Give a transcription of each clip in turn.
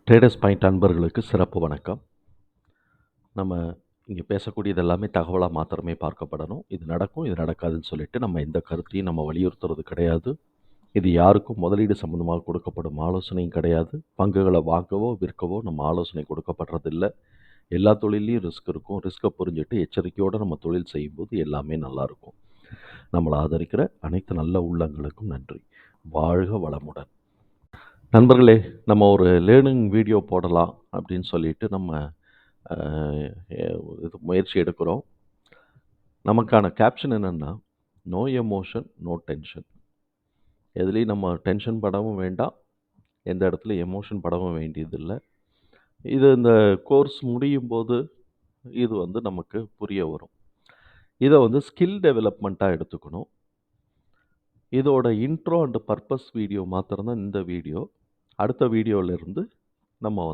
Traders point அன்பர்களுக்கு சிறப்பு வணக்கம். நம்ம இங்கே பேசக்கூடியது எல்லாமே தகவலாக மாத்திரமே பார்க்கப்படணும். இது நடக்கும், இது நடக்காதுன்னு சொல்லிட்டு நம்ம எந்த கருத்தையும் நம்ம வலியுறுத்துறது கிடையாது. இது யாருக்கும் முதலீடு சம்மந்தமாக கொடுக்கப்படும் ஆலோசனையும் கிடையாது. பங்குகளை வாங்கவோ விற்கவோ நம்ம ஆலோசனை கொடுக்கப்படுறதில்லை. எல்லா தொழிலையும் ரிஸ்க் இருக்கும். ரிஸ்க்கை புரிஞ்சுட்டு எச்சரிக்கையோடு நம்ம தொழில் செய்யும்போது எல்லாமே நல்லாயிருக்கும். நம்மளை ஆதரிக்கிற அனைத்து நல்ல உள்ளங்களுக்கும் நன்றி. வாழ்க வளமுடன். நண்பர்களே, நம்ம ஒரு லேர்னிங் வீடியோ போடலாம் அப்படின்னு சொல்லிட்டு நம்ம இது முயற்சி எடுக்கிறோம். நமக்கான கேப்ஷன் என்னென்னா, நோ எமோஷன் நோ டென்ஷன். எதுலேயும் நம்ம டென்ஷன் படவும் வேண்டாம், எந்த இடத்துல எமோஷன் படவும் வேண்டியதில்லை. இது இந்த கோர்ஸ் முடியும் போது இது நமக்கு புரிய வரும். இதை ஸ்கில் டெவலப்மெண்ட்டாக எடுத்துக்கணும். இதோட இன்ட்ரோ அண்ட் பர்பஸ் வீடியோ மாத்திரம்தான் இந்த வீடியோ. அடுத்த வீடியோவிலேருந்து நம்ம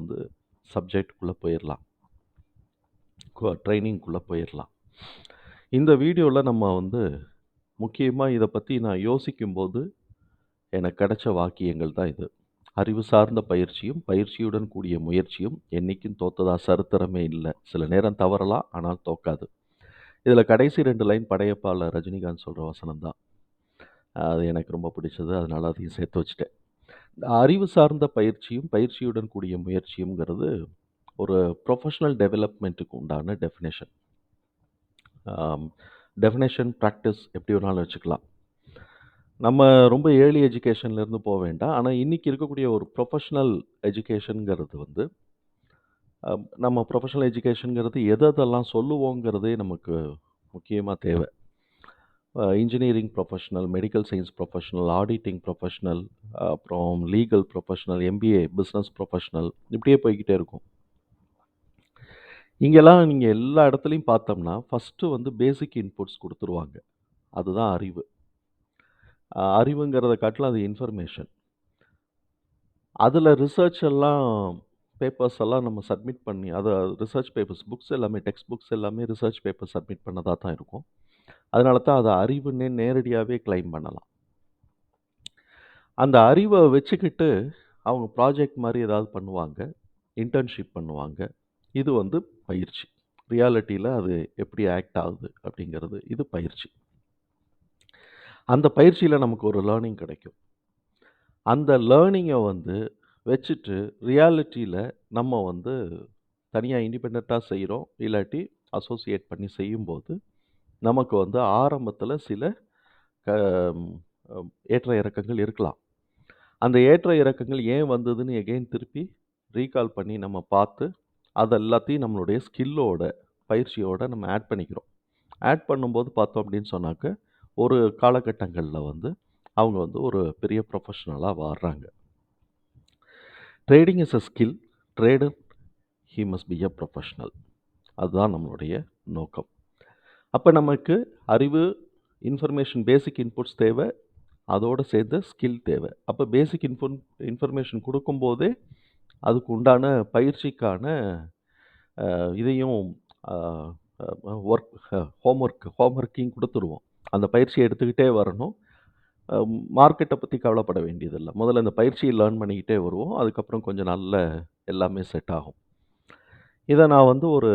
சப்ஜெக்டுக்குள்ளே போயிடலாம், ட்ரைனிங்குள்ளே போயிடலாம். இந்த வீடியோவில் நம்ம முக்கியமாக இதை பற்றி நான் யோசிக்கும்போது எனக்கு கிடைச்ச வாக்கியங்கள் தான் இது. அறிவு சார்ந்த பயிற்சியும் பயிற்சியுடன் கூடிய முயற்சியும் என்றைக்கும் தோத்ததா சரித்திரமே இல்லை. சில நேரம் தவறலாம், ஆனால் தோக்காது. இதில் கடைசி 2 லைன் படையப்பாளர் ரஜினிகாந்த் சொல்கிற வசனம் தான். அது எனக்கு ரொம்ப பிடிச்சது, அதனால் அதையும் சேர்த்து வச்சுட்டேன். அறிவு சார்ந்த பயிற்சியும் பயிற்சியுடன் கூடிய முயற்சியுங்கிறது ஒரு ப்ரொஃபஷ்னல் டெவலப்மெண்ட்டுக்கு உண்டான டெஃபினேஷன் ப்ராக்டிஸ் எப்படி வேணாலும் வச்சுக்கலாம். நம்ம ரொம்ப ஏர்லி எஜுகேஷன்லேருந்து போக வேண்டாம். ஆனால் இன்றைக்கி இருக்கக்கூடிய ஒரு ப்ரொஃபஷ்னல் எஜுகேஷனுங்கிறது நம்ம ப்ரொஃபஷ்னல் எஜுகேஷனுங்கிறது எதெல்லாம் சொல்லுவோங்கிறதே நமக்கு முக்கியமாக தேவை. Engineering professional, medical science professional, auditing professional, அப்புறம் legal professional, MBA, business professional, இப்படியே போய்கிட்டே இருக்கும். இங்கெல்லாம் நீங்கள் எல்லா இடத்துலையும் பார்த்தோம்னா ஃபஸ்ட்டு பேசிக் இன்புட்ஸ் கொடுத்துருவாங்க. அதுதான் அறிவு. அறிவுங்கிறத காட்டிலும் அது இன்ஃபர்மேஷன். அதில் ரிசர்ச் எல்லாம் பேப்பர்ஸ் எல்லாம் நம்ம சப்மிட் பண்ணி, அதை ரிசர்ச் பேப்பர்ஸ் புக்ஸ் எல்லாமே, டெக்ஸ்ட் புக்ஸ் எல்லாமே ரிசர்ச் பேப்பர் சப்மிட் பண்ணதாக தான் இருக்கும். அதனால தான் அதை அறிவுன்னே நேரடியாகவே கிளைம் பண்ணலாம். அந்த அறிவை வச்சுக்கிட்டு அவங்க ப்ராஜெக்ட் மாதிரி ஏதாவது பண்ணுவாங்க, இன்டர்ன்ஷிப் பண்ணுவாங்க. இது பயிற்சி. ரியாலிட்டியில் அது எப்படி ஆக்ட் ஆகுது அப்படிங்கிறது இது பயிற்சி. அந்த பயிற்சியில் நமக்கு ஒரு லேர்னிங் கிடைக்கும். அந்த லேர்னிங்கை வச்சுட்டு ரியாலிட்டியில் நம்ம தனியாக இண்டிபெண்ட்டாக செய்கிறோம், இல்லாட்டி அசோசியேட் பண்ணி செய்யும்போது நமக்கு ஆரம்பத்தில் சில ஏற்ற இறக்கங்கள் இருக்கலாம். அந்த ஏற்ற இறக்கங்கள் ஏன் வந்ததுன்னு எகெயின் திருப்பி ரீகால் பண்ணி நம்ம பார்த்து அது எல்லாத்தையும் நம்மளுடைய ஸ்கில்லோட பயிற்சியோடு நம்ம ஆட் பண்ணிக்கிறோம். ஆட் பண்ணும்போது பார்த்தோம் அப்படின்னு சொன்னாக்க ஒரு காலகட்டங்களில் அவங்க ஒரு பெரிய ப்ரொஃபஷ்னலாக வர்றாங்க. Trading is a skill, trader he must be a professional. அதுதான் நம்மளுடைய நோக்கம். அப்போ நமக்கு அறிவு, இன்ஃபர்மேஷன், பேசிக் இன்புட்ஸ் தேவை, அதோடு சேர்ந்து ஸ்கில் தேவை. அப்போ பேசிக் இன்ஃபர்மேஷன் கொடுக்கும்போதே அதுக்கு உண்டான பயிற்சிக்கான இதையும் ஹோம்ஒர்க்கையும் கொடுத்துருவோம். அந்த பயிற்சியை எடுத்துக்கிட்டே வரணும். மார்க்கெட்டை பற்றி கவலைப்பட வேண்டியதில்லை. முதல்ல இந்த பயிற்சியை லேர்ன் பண்ணிக்கிட்டே வருவோம். அதுக்கப்புறம் கொஞ்சம் நாளில் எல்லாமே செட் ஆகும். இதை நான் ஒரு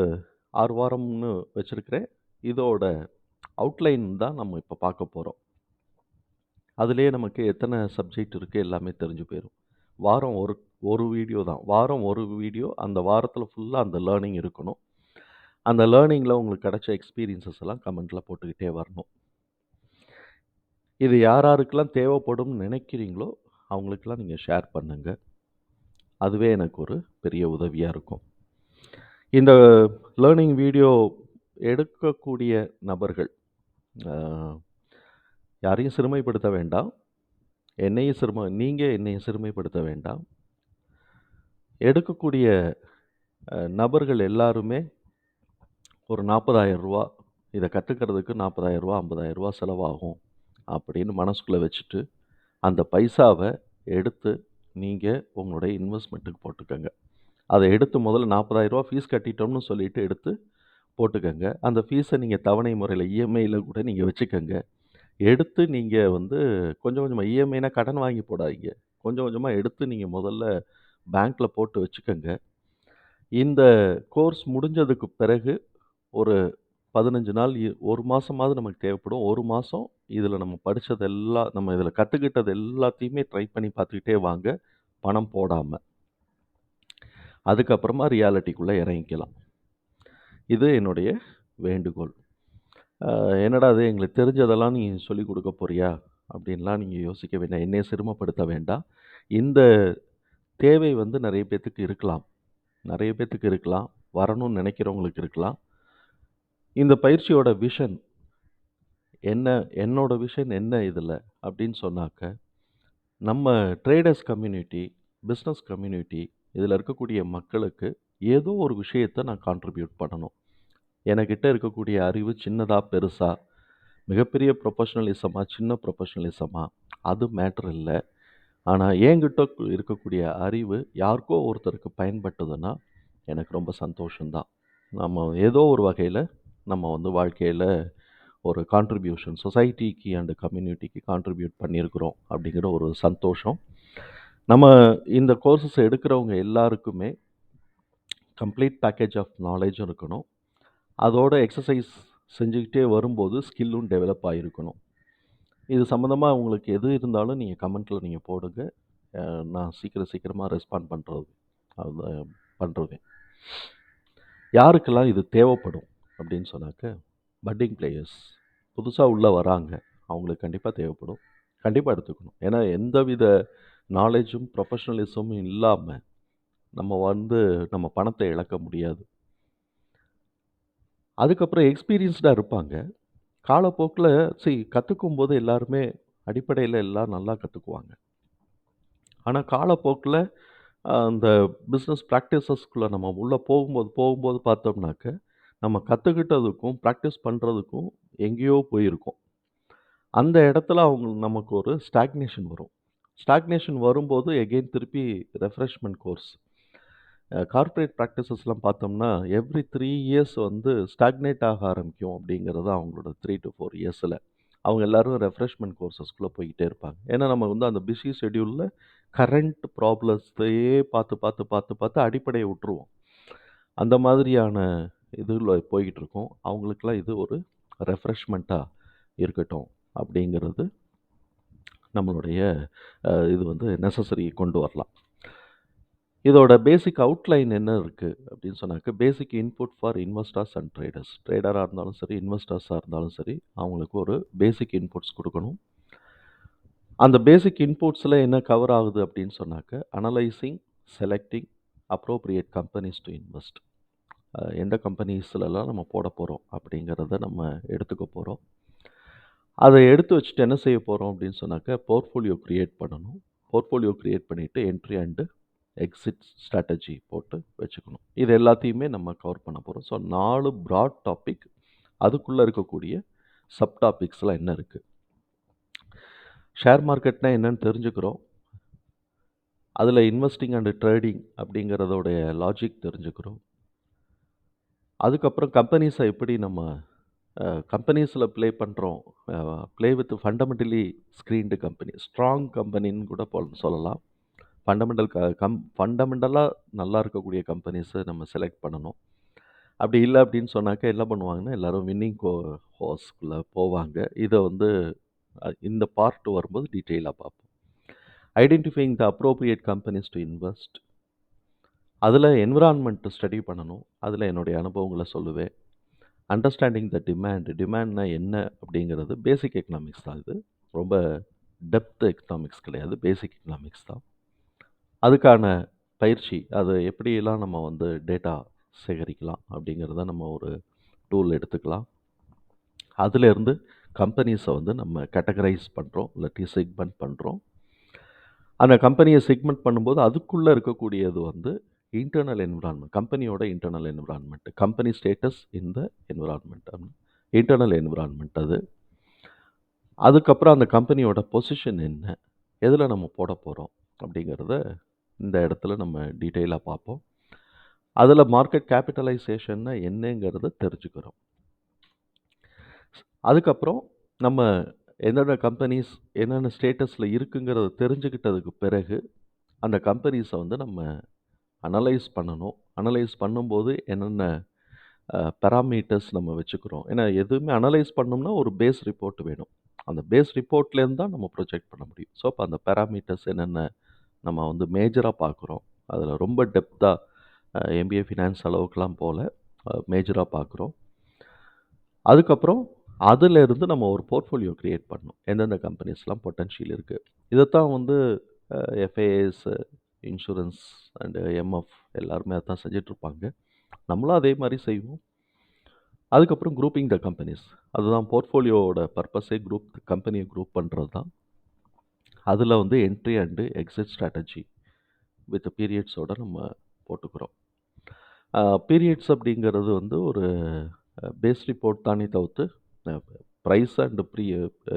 6 வாரம்னு வச்சுருக்கிறேன். இதோட அவுட்லைன் தான் நம்ம இப்போ பார்க்க போகிறோம். அதுலேயே நமக்கு எத்தனை சப்ஜெக்ட் இருக்குது எல்லாமே தெரிஞ்சு போயிடும். வாரம் ஒரு வீடியோ தான். வாரம் ஒரு வீடியோ. அந்த வாரத்தில் ஃபுல்லாக அந்த லேர்னிங் இருக்கணும். அந்த லேர்னிங்கில் உங்களுக்கு கிடைச்ச எக்ஸ்பீரியன்ஸஸ் எல்லாம் கமெண்ட்டில் போட்டுக்கிட்டே வரணும். இது யாருக்கெல்லாம் தேவைப்படும்னு நினைக்கிறீங்களோ அவங்களுக்கெல்லாம் நீங்கள் ஷேர் பண்ணுங்கள். அதுவே எனக்கு ஒரு பெரிய உதவியாக இருக்கும். இந்த லேர்னிங் வீடியோ எடுக்கக்கூடிய நபர்கள் யாரையும் சிறுமைப்படுத்த வேண்டாம். நீங்கள் என்னையும் சிறுமைப்படுத்த வேண்டாம். எடுக்கக்கூடிய நபர்கள் எல்லாருமே ஒரு 40,000 ரூபா, இதை கற்றுக்கிறதுக்கு 40,000 ரூபா 50,000 ரூபா செலவாகும் அப்படின்னு மனசுக்குள்ளே வச்சுட்டு அந்த பைசாவை எடுத்து நீங்கள் உங்களுடைய இன்வெஸ்ட்மெண்ட்டுக்கு போட்டுக்கோங்க. அதை எடுத்து முதல்ல 40,000 ரூபா ஃபீஸ் கட்டிட்டோம்னு சொல்லிவிட்டு எடுத்து போட்டுக்கோங்க. அந்த ஃபீஸை நீங்கள் தவணை முறையில் இஎம்ஐயில் கூட நீங்கள் வச்சுக்கோங்க. எடுத்து நீங்கள் கொஞ்சம் கொஞ்சமாக, இஎம்ஐனா கடன் வாங்கி போடாதீங்க. கொஞ்சம் கொஞ்சமாக எடுத்து நீங்கள் முதல்ல பேங்க்ல போட்டு வச்சுக்கங்க. இந்த கோர்ஸ் முடிஞ்சதுக்கு பிறகு ஒரு 15 நாள் 1 மாசமாவது நமக்கு தேவைப்படும். 1 மாசம் இதில நம்ம படிச்சதெல்லாம் நம்ம இதில கத்துக்கிட்டது எல்லாத்தையுமே ட்ரை பண்ணி பார்த்துக்கிட்டே வாங்க, பணம் போடாம. அதுக்கப்புறமா ரியாலிட்டிக்குள்ள இறங்கிக்கலாம். இது என்னுடைய வேண்டுகோள். என்னடா இது எங்களுக்கு தெரிஞ்சதெல்லாம் நீ சொல்லிக் குடுக்க போறியா? அப்படின்லாம் நீங்க யோசிக்க வேண்டாம். என்னைய சிரமப்படுத்த வேண்டாம். இந்த தேவை வந்து நெறைய பேத்துக்கு இருக்கலாம். நெறைய பேத்துக்கு இருக்கலாம். வரணும்னு நெனைக்கிறவங்களுக்கு இருக்கலாம். இந்த பயிற்சியோட விஷன் என்ன? என்னோட விஷன் என்ன இதுல? அப்படின்னு சொன்னாக்க, நம்ம ட்ரேடர்ஸ் கம்யூனிட்டி, பிசினஸ் கம்யூனிட்டி இதில இருக்கக்கூடிய மக்களுக்கு ஏதோ ஒரு விஷயத்த நான் கான்ட்ரிபியூட் பண்ணணும். எனக்கிட்ட இருக்கக்கூடிய அறிவு சின்னதா, பெருசா, மிகப்பெரிய ப்ரொஃபஷனலிசமா, சின்ன ப்ரொஃபஷனலிசமா அது மேட்டர் இல்ல. ஆனா என்கிட்ட இருக்கக்கூடிய அறிவு யாருக்கோ ஒருத்தருக்கு பயன்பட்டதுன்னா, எனக்கு ரொம்ப சந்தோஷம் தான். நம்ம ஏதோ ஒரு வகையில நம்ம வந்து வாழ்க்கையில ஒரு கான்ட்ரிபியூஷன் சொசைட்டிக்கு அண்ட் கம்யூனிட்டிக்கு கான்ட்ரிபியூட் பண்ணியிருக்கிறோம் அப்படிங்கிற ஒரு சந்தோஷம். நம்ம இந்த கோர்சஸ் எடுக்கிறவங்க எல்லாருக்குமே கம்ப்ளீட் பேக்கேஜ் ஆஃப் நாலேஜும் இருக்கணும். அதோட எக்ஸர்சைஸ் செஞ்சுக்கிட்டே வரும்போது ஸ்கில்லும் டெவலப் ஆகியிருக்கணும். இது சம்மந்தமா உங்களுக்கு எது இருந்தாலும் நீங்க கமெண்ட்ல நீங்க போடுங்க. நான் சீக்கிரமா ரெஸ்பாண்ட் அது பண்றேன். யாருக்கெல்லாம் இது தேவைப்படும் அப்படின்னு சொன்னாக்க, பட்டிங் பிளேயர்ஸ் புதுசா உள்ள வராங்க. அவங்களுக்கு கண்டிப்பா தேவைப்படும். கண்டிப்பா எடுத்துக்கணும். ஏன்னா எந்தவித நாலேஜும், ப்ரொஃபஷனலிசமும் இல்லாம நம்ம வந்து நம்ம பணத்த இழக்க முடியாது. அதுக்கப்புறம் எக்ஸ்பீரியன்ஸ்டா இருப்பாங்க. காலப்போக்குல கத்துக்கும்போது எல்லாருமே அடிப்படையில எல்லாம் நல்லா கத்துக்குவாங்க. ஆனா காலப்போக்குல அந்த பிசினஸ் பிராக்டிஸஸ்குள்ள நம்ம உள்ள போகும்போது பார்த்தோம்னாக்க, நம்ம கத்துக்கிட்டதுக்கும், பிராக்டிஸ் பண்றதுக்கும் எங்கேயோ போயிருக்கோம். அந்த இடத்துல நமக்கு ஒரு ஸ்டாக்னேஷன் வரும். ஸ்டாக்னேஷன் வரும்போது எகைன் திருப்பி ரெஃப்ரெஷ்மென்ட் கோர்ஸ். கார்ப்பரேட் பிராக்டிஸஸ்லாம் பார்த்தோம்னா, எவ்ரி 3 இயர்ஸ் வந்து ஸ்டாக்னேட் ஆக ஆரம்பிக்கும் அப்படிங்கிறது அவங்களோட 3 டூ 4 இயர்ஸ்ல. அவங்க எல்லாரும் ரெஃப்ரெஷ்மென்ட் கோர்சஸ்குள்ள போய்க்கிட்டே இருப்பாங்க. ஏன்னா நம்ம வந்து அந்த பிஸி ஷெட்யூல்ல கரண்ட் ப்ராப்ளத்தையே பார்த்து அடிப்படைய விட்டுருவோம். அந்த மாதிரியான இதுல போய்க்கிட்டு இருக்கோம். அவங்களுக்கெல்லாம் இது ஒரு ரெஃப்ரெஷ்மென்ட்டா இருக்கட்டும் அப்படிங்கிறது நம்மளுடைய இது வந்து நெசசரி கொண்டு வரலாம். இதோட பேசிக் அவுட்லைன் என்ன இருக்கு அப்படின்னு சொன்னாக்க, basic input for investors and traders. ட்ரேடரா இருந்தாலும் சரி, இன்வெஸ்டர்ஸா இருந்தாலும் சரி, அவங்களுக்கு ஒரு பேசிக் இன்புட்ஸ் குடுக்கணும். அந்த பேசிக் இன்புட்ஸ்ல என்ன கவர் ஆகுது அப்படின்னு சொன்னாக்க, analysing, selecting appropriate companies to invest. எந்த கம்பெனிஸ்லலாம் நம்ம போட போறோம் அப்படிங்கிறத நம்ம எடுத்துக்க போறோம். அத எடுத்து வச்சுட்டு என்ன செய்ய போறோம் அப்படின்னு சொன்னாக்க, போர்ட்ஃபோலியோ கிரியேட் பண்ணணும். போர்ட்ஃபோலியோ கிரியேட் பண்ணிட்டு என்ட்ரி அண்ட் எக்ஸிட் ஸ்ட்ராட்டஜி போட்டு வச்சுக்கணும். இது எல்லாத்தையுமே நம்ம கவர் பண்ண போறோம். So 4 broad topic. அதுக்குள்ள இருக்கக்கூடிய சப் டாபிக்ஸ்லாம் என்ன இருக்கு? ஷேர் மார்க்கெட்னா என்னன்னு தெரிஞ்சுக்கிறோம். அதுல இன்வெஸ்டிங் அண்ட் ட்ரேடிங் அப்படிங்கிறதோடைய லாஜிக் தெரிஞ்சுக்கிறோம். அதுக்கப்புறம் கம்பெனிஸ எப்படி நம்ம கம்பெனிஸ்ல பண்றோம். Play with fundamentally screened company. Strong கம்பெனின்னு கூட சொல்லலாம். ஃபண்டமெண்டலா நல்லா இருக்கக்கூடிய கம்பெனிஸ நம்ம செலக்ட் பண்ணணும். அப்படி இல்ல அப்படின்னு சொன்னாக்க என்ன பண்ணுவாங்கன்னா, எல்லாரும் வின்னிங் ஹோஸ்க்குள்ள போவாங்க. இத வந்து இந்த பார்ட் வரும்போது டீட்டெயிலா பார்ப்போம். Identifying the appropriate companies to invest. அதுல என்விரான்மென்ட் ஸ்டடி பண்ணணும். அதுல என்னுடைய அனுபவங்கள சொல்லுவேன். Understanding the demand. டிமாண்ட்னா என்ன அப்படிங்கிறது பேசிக் எக்கனாமிக்ஸ் தான் இது. ரொம்ப டெப்த் எக்கனாமிக்ஸ் கிடையாது. பேசிக் எக்கனாமிக்ஸ் தான். அதுக்கான பயிற்சி. அது எப்படியெல்லாம் நம்ம வந்து டேட்டா சேகரிக்கலாம் அப்படிங்கிறத நம்ம ஒரு டூல் எடுத்துக்கலாம். அதிலிருந்து கம்பெனிஸ வந்து நம்ம கேட்டகரைஸ் பண்றோம். இல்லாட்டி செக்மென்ட் பண்றோம். அந்த கம்பெனிய செக்மென்ட் பண்ணும்போது அதுக்குள்ள இருக்கக்கூடியது வந்து இன்டர்னல் என்விரான்மென்ட். கம்பெனியோட இன்டர்னல் என்விரான்மென்ட். கம்பெனி ஸ்டேட்டஸ் இன் த என்விரான்மென்ட். இன்டர்னல் என்விரான்மென்ட் அது. அதுக்கப்புறம் அந்த கம்பெனியோட பொசிஷன் என்ன? எதுல நம்ம போடப் போறோம்? அப்படிங்கிறத இந்த இடத்துல நம்ம டீட்டெயிலா பார்ப்போம். அதுல மார்க்கெட் கேபிட்டலைசேஷன்னா என்னங்கிறத தெரிஞ்சுக்கிறோம். அதுக்கப்புறம் நம்ம எந்தெந்த கம்பெனிஸ் என்னென்ன ஸ்டேட்டஸ்ல இருக்குங்கிறத தெரிஞ்சுக்கிட்டதுக்கு பிறகு, அந்த கம்பெனிஸ வந்து நம்ம அனலைஸ் பண்ணணும். அனலைஸ் பண்ணும்போது என்னென்ன பாராமீட்டர்ஸ் நம்ம வச்சுக்கிறோம். ஏன்னா எதுவுமே அனலைஸ் பண்ணோம்னா ஒரு பேஸ் ரிப்போர்ட் வேணும். அந்த பேஸ் ரிப்போர்ட்லேருந்து தான் நம்ம ப்ரொஜெக்ட் பண்ண முடியும். ஸோ, அப்ப அந்த பாராமீட்டர்ஸ் என்னென்ன நம்ம வந்து மேஜரா பார்க்குறோம். அதில ரொம்ப டெப்த்தா எம்பிஏ ஃபினான்ஸ் அளவுக்குலாம் போல மேஜரா பார்க்குறோம். அதுக்கப்புறம் அதிலிருந்து நம்ம ஒரு போர்ட்ஃபோலியோ கிரியேட் பண்ணணும். எந்தெந்த கம்பெனிஸ்லாம் பொட்டன்ஷியல் இருக்கு. இதத்தான் வந்து எஃப்ஏஎஸ், இன்சூரன்ஸ் அண்ட் எம்எஃப் எல்லாருமே அதான் செஞ்சுட்ருப்பாங்க. நம்மளும் அதே மாரி செய்வோம். அதுக்கப்புறம் குரூப்பிங் த கம்பெனிஸ். அதுதான் போர்ட்ஃபோலியோவோட பர்ப்பஸே கம்பெனிய குரூப் பண்றது தான். அதில வந்து entry and exit strategy with பீரியட்ஸோட நம்ம போட்டுக்கிறோம். பீரியட்ஸ் அப்படிங்கிறது வந்து ஒரு பேஸ் ரிப்போர்ட் தானே தவிர்த்து, அ பிரைஸ் அண்ட்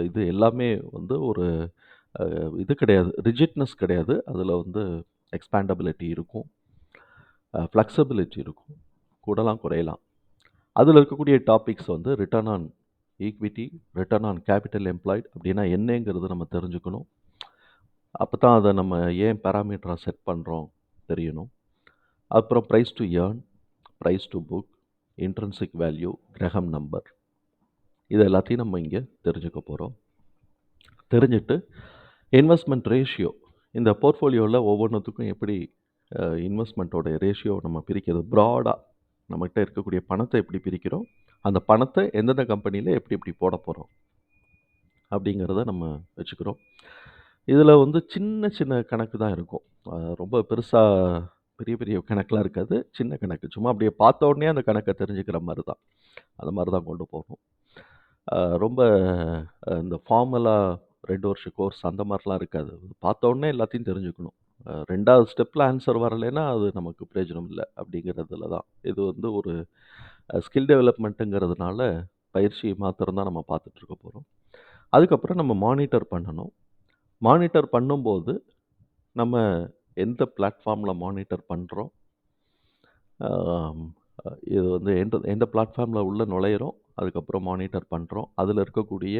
இது எல்லாமே வந்து ஒரு இது கிடையாது. ரிஜிட்னஸ் கிடையாது. அதில வந்து எக்ஸ்பேண்டபிலிட்டி இருக்கும். ஃப்ளெக்ஸிபிலிட்டி இருக்கும். கூடலாம் குறையலாம். அதில இருக்கக்கூடிய டாபிக்ஸ் வந்து return on equity, return on capital employed அப்படின்னா என்னங்கிறது நம்ம தெரிஞ்சுக்கணும். அப்பதான் அத நம்ம ஏன் பாராமீட்டரா செட் பண்றோம் தெரியணும். அப்புறம் price to earn, price to book, intrinsic value, Graham number. இது எல்லாத்தையும் நம்ம இங்க தெரிஞ்சுக்க போறோம். தெரிஞ்சுட்டு இன்வெஸ்ட்மென்ட் ரேஷியோ இந்த போர்ட்ஃபோலியோல ஒவ்வொன்னுத்துக்கும் எப்படி இன்வெஸ்ட்மென்ட்டோட ரேஷியோ நம்ம பிரிக்கிறது ப்ராடா நம்மகிட்ட இருக்கக்கூடிய பணத்தை எப்படி பிரிக்கிறோம், அந்த பணத்தை எந்தெந்த கம்பெனியில எப்படி எப்படி போடப் போறோம் அப்படிங்கிறத நம்ம வச்சுக்கிறோம். இதில வந்து சின்ன சின்ன கணக்கு தான் இருக்கும். ரொம்ப பெருசா பெரிய பெரிய கணக்குலாம் இருக்காது. சின்ன கணக்கு. சும்மா அப்படியே பார்த்த உடனே அந்த கணக்க தெரிஞ்சுக்கிற மாரி தான். அந்த மாரி தான் கொண்டு போணும். ரொம்ப இந்த ஃபார்மலா 2 வருஷ கோர்ஸ் அந்த மாரிலாம் இருக்காது. பார்த்த உடனே எல்லாத்தையும் தெரிஞ்சுக்கணும். 2வது ஸ்டெப்ல ஆன்ஸர் வரலைன்னா, அது நமக்கு பிரயோஜனம் இல்ல அப்படிங்கிறதுல தான். இது வந்து ஒரு ஸ்கில் டெவலப்மெண்ட்டுங்கிறதுனால பயிற்சி மாத்திரம் தான் நம்ம பார்த்துட்டு இருக்க போறோம். அதுக்கப்புறம் நம்ம மானிட்டர் பண்ணணும். மானிட்டர் பண்ணும்போது, நம்ம எந்த பிளாட்ஃபார்ம்ல மானிட்டர் பண்றோம்? ஆம், இது வந்து எந்த எந்த பிளாட்ஃபார்ம்ல உள்ள நுழையிறோம். அதுக்கப்புறம் மானிட்டர் பண்றோம். அதில இருக்கக்கூடிய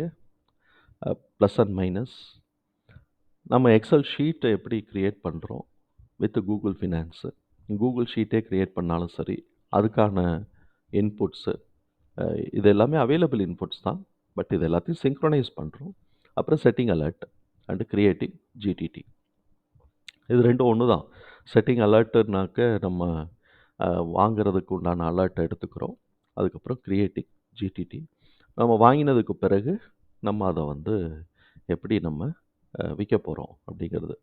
ப்ளஸ் அண்ட் மைனஸ். நம்ம எக்ஸெல் ஷீட்ட எப்படி கிரியேட் பண்றோம்? With Google finance. கூகுள் ஷீட்டே கிரியேட் பண்ணாலும் சரி, அதுக்கான இன்புட்ஸு இது எல்லாமே அவைலபிள் இன்புட்ஸ் தான். பட் இது எல்லாத்தையும் சிங்க்ரோனைஸ் பண்றோம். அப்புறம் setting alert and creating GTT. இது 2ம் ஒண்ணு தான். செட்டிங் அலர்ட்டுனாக்க நம்ம வாங்குறதுக்கு உண்டான அலர்ட்ட எடுத்துக்கிறோம். அதுக்கப்புறம் கிரியேட்டிங் ஜிடிடி. நம்ம வாங்கினதுக்கு பிறகு நம்ம அத வந்து எப்படி நம்ம விற்கப் போறோம் அப்படிங்கிறது.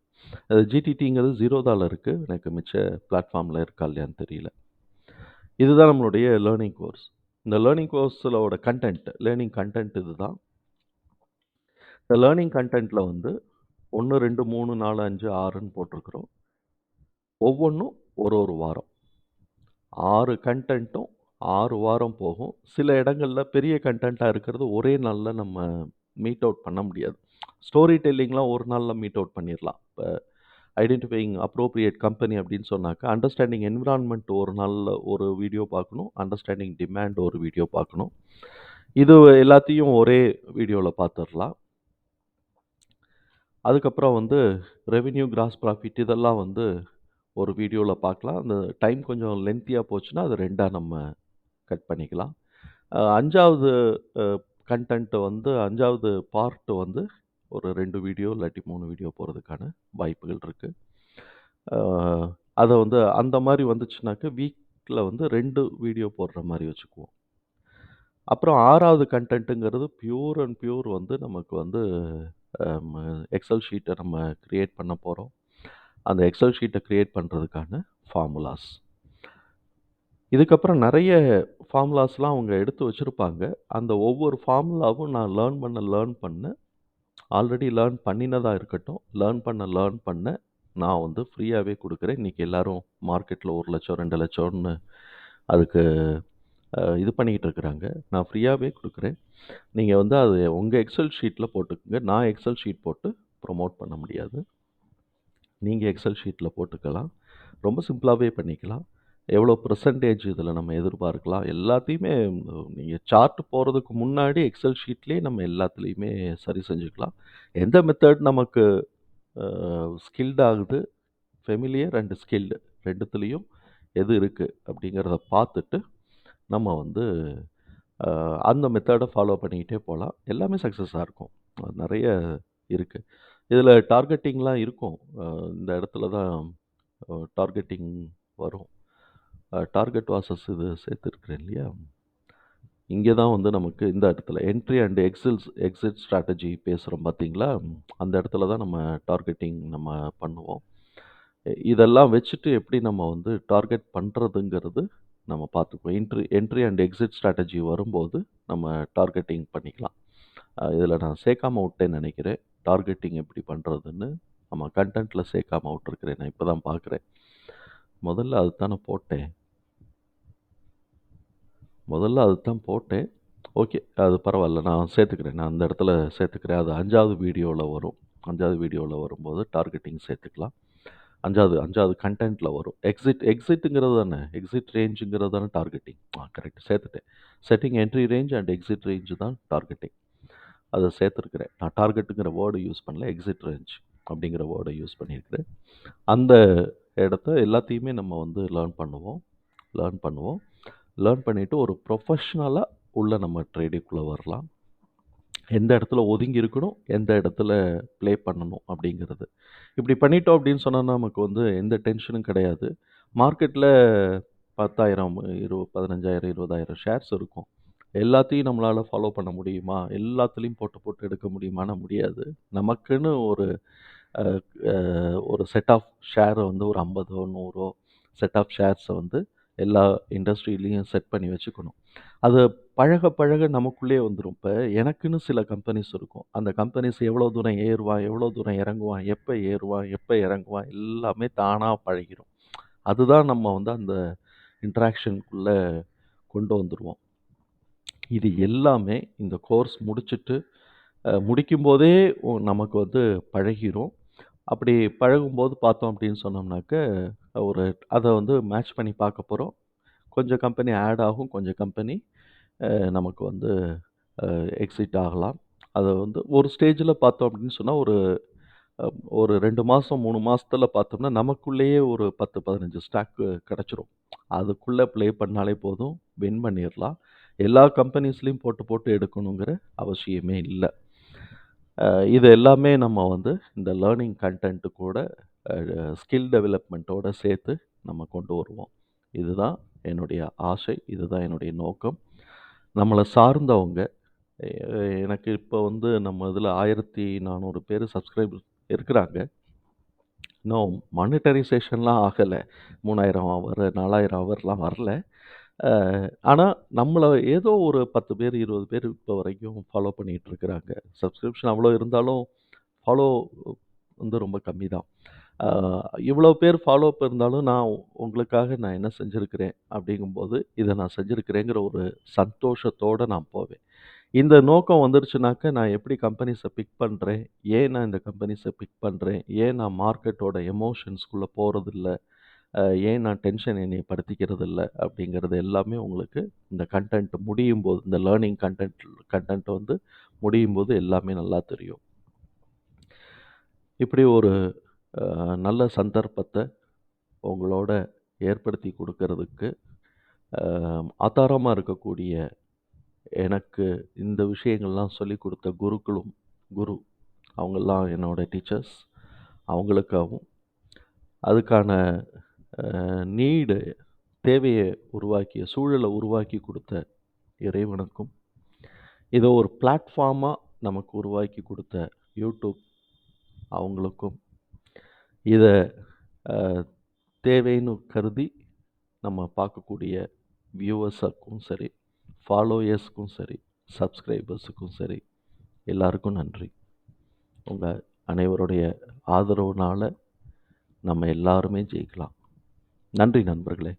ஜிடிடிங்கிறது ஜீரோதால இருக்கு. எனக்கு மிச்ச பிளாட்ஃபார்ம்ல இருக்கா இல்லையான்னு தெரியல. இதுதான் நம்மளுடைய லேர்னிங் கோர்ஸ். இந்த லேர்னிங் கோர்ஸோட லேர்னிங் கன்டென்ட் இதுதான். இந்த லேர்னிங் கன்டென்ட்ல வந்து 1, 2, 3, 4, 5, 6ன்னு போட்டிருக்கிறோம். ஒவ்வொன்னும் ஒரு ஒரு வாரம். 6 கன்டென்ட்டும் 6 வாரம் போகும். சில இடங்கள்ல பெரிய கன்டென்ட்டா இருக்கிறது ஒரே நாள்ல நம்ம மீட் அவுட் பண்ண முடியாது. ஸ்டோரி டெல்லிங்லாம் ஒரு நாள்ல மீட் அவுட் பண்ணிரலாம். இப்ப ஐடென்டிஃபையிங் அப்ரோப்ரியேட் கம்பெனி அப்படின்னு சொன்னாக்கா, அண்டர்ஸ்டாண்டிங் என்விரான்மென்ட் ஒரு நாள்ல ஒரு வீடியோ பார்க்கணும். அண்டர்ஸ்டாண்டிங் டிமாண்ட் ஒரு வீடியோ பார்க்கணும். இது எல்லாத்தையும் ஒரே வீடியோல பார்த்துரலாம். அதுக்கப்புறம் வந்து ரெவென்யூ, கிராஸ் ப்ராஃபிட் இதெல்லாம் வந்து ஒரு வீடியோல பார்க்கலாம். அந்த டைம் கொஞ்சம் லென்த்தியா போச்சுன்னா, அது 2ஆ நம்ம கட் பண்ணிக்கலாம். 5வது அ கன்டென்ட் வந்து 5வது பார்ட் வந்து ஒரு 2 வீடியோ இல்லாட்டி 3 வீடியோ போறதுக்கான வாய்ப்புகள் இருக்கு. அ அத வந்து அந்த மாரி வந்துச்சுனாக்க, வீக்ல வந்து 2 வீடியோ போடுற மாரி வச்சுக்குவோம். அப்புறம் 6வது கன்டென்ட்ங்கிறது பியூர் அண்ட் பியூர் வந்து நமக்கு வந்து அம் எக்ஸெல் ஷீட்ட நம்ம கிரியேட் பண்ண போறோம். அந்த எக்ஸெல் ஷீட்ட கிரியேட் பண்றதுக்கான ஃபார்முலாஸ். இதுக்கப்புறம் நெறைய ஃபார்முலாஸ்லாம் அவங்க எடுத்து வச்சிருப்பாங்க. அந்த ஒவ்வொரு ஃபார்முலாவும் நான் லேர்ன் பண்ண ஆல்ரெடி லேர்ன் பண்ணினதா இருக்கட்டும், லேர்ன் பண்ண நான் வந்து ஃப்ரீயாவே குடுக்குறேன். இன்னைக்கு எல்லாரும் மார்க்கெட்ல 1,00,000 2,00,000ன்னு அதுக்கு இது பண்ணிக்கிட்டு இருக்கிறாங்க. நான் ஃப்ரீயாவே குடுக்குறேன். நீங்க வந்து அது உங்க எக்ஸெல் ஷீட்ல போட்டுக்கங்க. நான் எக்ஸெல் ஷீட் போட்டு ப்ரமோட் பண்ண முடியாது. நீங்க எக்ஸெல் ஷீட்ல போட்டுக்கலாம். ரொம்ப சிம்பிளாவே பண்ணிக்கலாம். எவ்வளோ பெர்சன்டேஜ் இதில நம்ம எதிர்பார்க்கலாம். எல்லாத்தையுமே நீங்க சார்ட் போறதுக்கு முன்னாடி எக்ஸெல் ஷீட்லயே நம்ம எல்லாத்துலயுமே சரி செஞ்சுக்கலாம். எந்த மெத்தட் நமக்கு ஸ்கில்ட் ஆகுது, ஃபெமிலியர் அண்ட் ஸ்கில்டு 2த்துலயும் எது இருக்குது அப்படிங்கிறத பார்த்துட்டு நம்ம வந்து அந்த மெத்தடை ஃபாலோ பண்ணிக்கிட்டே போகலாம். எல்லாமே சக்ஸஸாக இருக்கும். நிறைய இருக்குது. இதில் டார்கெட்டிங்லாம் இருக்கும். இந்த இடத்துல தான் டார்கெட்டிங் வரும். டார்கெட் வாசஸ் இது சேர்த்துருக்குறேன் இல்லையா? இங்கே தான் வந்து நமக்கு இந்த இடத்துல என்ட்ரி அண்ட் எக்ஸிட் ஸ்ட்ராட்டஜி பேசுகிறோம் பார்த்தீங்களா? அந்த இடத்துல தான் நம்ம டார்கெட்டிங் நம்ம பண்ணுவோம். இதெல்லாம் வச்சுட்டு எப்படி நம்ம வந்து டார்கெட் பண்ணுறதுங்கிறது நம்ம பார்த்துக்குவோம். என்ட்ரி அண்ட் எக்ஸிட் ஸ்ட்ராட்டஜி வரும்போது நம்ம டார்கெட்டிங் பண்ணிக்கலாம். இதில் நான் சேர்க்காம விட்டேன்னு நினைக்கிறேன். டார்கெட்டிங் எப்படி பண்ணுறதுன்னு நம்ம கண்டென்ட்டில் சேர்க்காம விட்டுருக்கிறேன். நான் இப்போ தான் பார்க்குறேன். முதல்ல அதுதானே போட்டேன். ஓகே. அது பரவாயில்ல. நான் சேர்த்துக்கிறேன். நான் அந்த இடத்துல சேர்த்துக்கிறேன். அது 5வது வீடியோவில் வரும். 5வது வீடியோவில் வரும்போது டார்கெட்டிங் சேர்த்துக்கலாம். 5வது கண்டென்ட்டில் வரும். எக்ஸிட்டுங்கிறது தானே, எக்ஸிட் ரேஞ்சுங்கிறது தானே டார்கெட்டிங். கரெக்ட், சேர்த்துட்டேன். Setting entry range and exit range தான் டார்கெட்டிங். அதை சேர்த்துருக்கிறேன். நான் டார்கெட்டுங்கிற வேர்டு யூஸ் பண்ணல, எக்ஸிட் ரேஞ்ச் அப்படிங்கிற வேர்டை யூஸ் பண்ணியிருக்கிறேன். அந்த இடத்த எல்லாத்தையுமே நம்ம வந்து லேர்ன் பண்ணுவோம். லேர்ன் பண்ணிவிட்டு ஒரு ப்ரொஃபஷ்னலாக உள்ள நம்ம ட்ரேடிங்குள்ளே வரலாம். எந்த இடத்துல ஒதுங்கி இருக்கணும், எந்த இடத்துல ப்ளே பண்ணணும் அப்படிங்கிறது. இப்படி பண்ணிட்டோம் அப்படின்னு சொன்னால் நமக்கு வந்து எந்த டென்ஷனும் கிடையாது. மார்க்கெட்டில் 10,000 15,000 20,000 ஷேர்ஸ் இருக்கும். எல்லாத்தையும் நம்மளால் ஃபாலோ பண்ண முடியுமா? எல்லாத்துலேயும் போட்டு எடுக்க முடியுமானா முடியாது. நமக்குன்னு ஒரு செட் ஆஃப் ஷேரை வந்து ஒரு 50ஓ 100ஓ செட் ஆஃப் ஷேர்ஸை வந்து எல்லா இண்டஸ்ட்ரியிலையும் செட் பண்ணி வச்சுக்கணும். அது பழக நமக்குள்ளேயே வந்துடும். இப்போ எனக்குன்னு சில கம்பெனிஸ் இருக்கும். அந்த கம்பெனிஸ் எவ்வளோ தூரம் ஏறுவான், எவ்வளோ தூரம் இறங்குவான், எப்போ ஏறுவான், எப்போ இறங்குவான் எல்லாமே தானாக பழகிடும். அதுதான் நம்ம வந்து அந்த இன்ட்ராக்ஷனுக்குள்ளே கொண்டு வந்துடுவோம். இது எல்லாமே இந்த கோர்ஸ் முடிக்கும்போதே நமக்கு வந்து பழகிரும். அப்படி பழகும்போது பார்த்தோம் அப்படின்னு சொன்னோம்னாக்க, அதை வந்து மேட்ச் பண்ணி பார்க்க போகிறோம். கொஞ்சம் கம்பெனி ஆட் ஆகும், கொஞ்சம் கம்பெனி நமக்கு வந்து எக்ஸிட் ஆகலாம். அதை வந்து ஒரு ஸ்டேஜில் பார்த்தோம் அப்படின்னு சொன்னால் ஒரு 2 மாதம் 3 மாதத்துல பார்த்தோம்னா நமக்குள்ளேயே ஒரு 10 15 ஸ்டாக்கு கிடச்சிரும். அதுக்குள்ளே ப்ளே பண்ணாலே போதும், வின் பண்ணிடலாம். எல்லா கம்பெனிஸ்லேயும் போட்டு எடுக்கணுங்கிற அவசியமே இல்லை. இது எல்லாமே நம்ம வந்து இந்த லேர்னிங் கண்டென்ட்டு கூட ஸ்கில் டெவலப்மெண்ட்டோடு சேர்த்து நம்ம கொண்டு வருவோம். இதுதான் என்னுடைய ஆசை, இதுதான் என்னுடைய நோக்கம். நம்மளை சார்ந்தவங்க எனக்கு இப்போ வந்து நம்ம இதில் 1400 பேர் சப்ஸ்கிரைபர் இருக்கிறாங்க. இன்னும் மானிட்டரைசேஷன்லாம் ஆகலை. 3000 ஹவர் 4000 ஹவர்லாம் வரல. ஆனால் நம்மளை ஏதோ ஒரு 10 பேர் 20 பேர் இப்போ வரைக்கும் ஃபாலோ பண்ணிகிட்டு இருக்கிறாங்க. சப்ஸ்கிரிப்ஷன் அவ்வளோ இருந்தாலும் ஃபாலோ வந்து ரொம்ப கம்மி தான். இவ்வளோ பேர் ஃபாலோ அப் இருந்தாலும் உங்களுக்காக நான் என்ன செஞ்சுருக்கிறேன் அப்படிங்கும்போது, இதை நான் செஞ்சுருக்கிறேங்கிற ஒரு சந்தோஷத்தோடு நான் போவேன். இந்த நோக்கம் வந்துருச்சுனாக்க நான் எப்படி கம்பெனிஸை பிக் பண்ணுறேன், ஏன் நான் இந்த கம்பெனிஸை பிக் பண்ணுறேன், ஏன் நான் மார்க்கெட்டோட எமோஷன்ஸ்குள்ளே போகிறதில்ல, ஏன் நான் டென்ஷன் என்னை படுத்திக்கிறது இல்லை அப்படிங்கிறது எல்லாமே உங்களுக்கு இந்த கண்டென்ட் முடியும்போது, இந்த லேர்னிங் கண்டென்ட் வந்து முடியும்போது எல்லாமே நல்லா தெரியும். இப்படி ஒரு நல்ல சந்தர்ப்பத்தை உங்களோட ஏற்படுத்தி கொடுக்கறதுக்கு ஆதாரமாக இருக்கக்கூடிய எனக்கு இந்த விஷயங்கள்லாம் சொல்லிக் கொடுத்த குரு அவங்கெல்லாம் என்னோட டீச்சர்ஸ், அவங்களுக்காகவும் அதுக்கான தேவையை சூழலை உருவாக்கி கொடுத்த இறைவனுக்கும், இதை ஒரு பிளாட்ஃபார்மாக நமக்கு உருவாக்கி கொடுத்த யூடியூப் அவங்களுக்கும், இதை தேவைன்னு கருதி நம்ம பார்க்கக்கூடிய வியூவர்ஸுக்கும் சரி, ஃபாலோயர்ஸுக்கும் சரி, சப்ஸ்கிரைபர்ஸுக்கும் சரி, எல்லாருக்கும் நன்றி. உங்கள் அனைவருடைய ஆதரவுனால் நம்ம எல்லாருமே ஜெயிக்கலாம். நன்றி நண்பர்களே.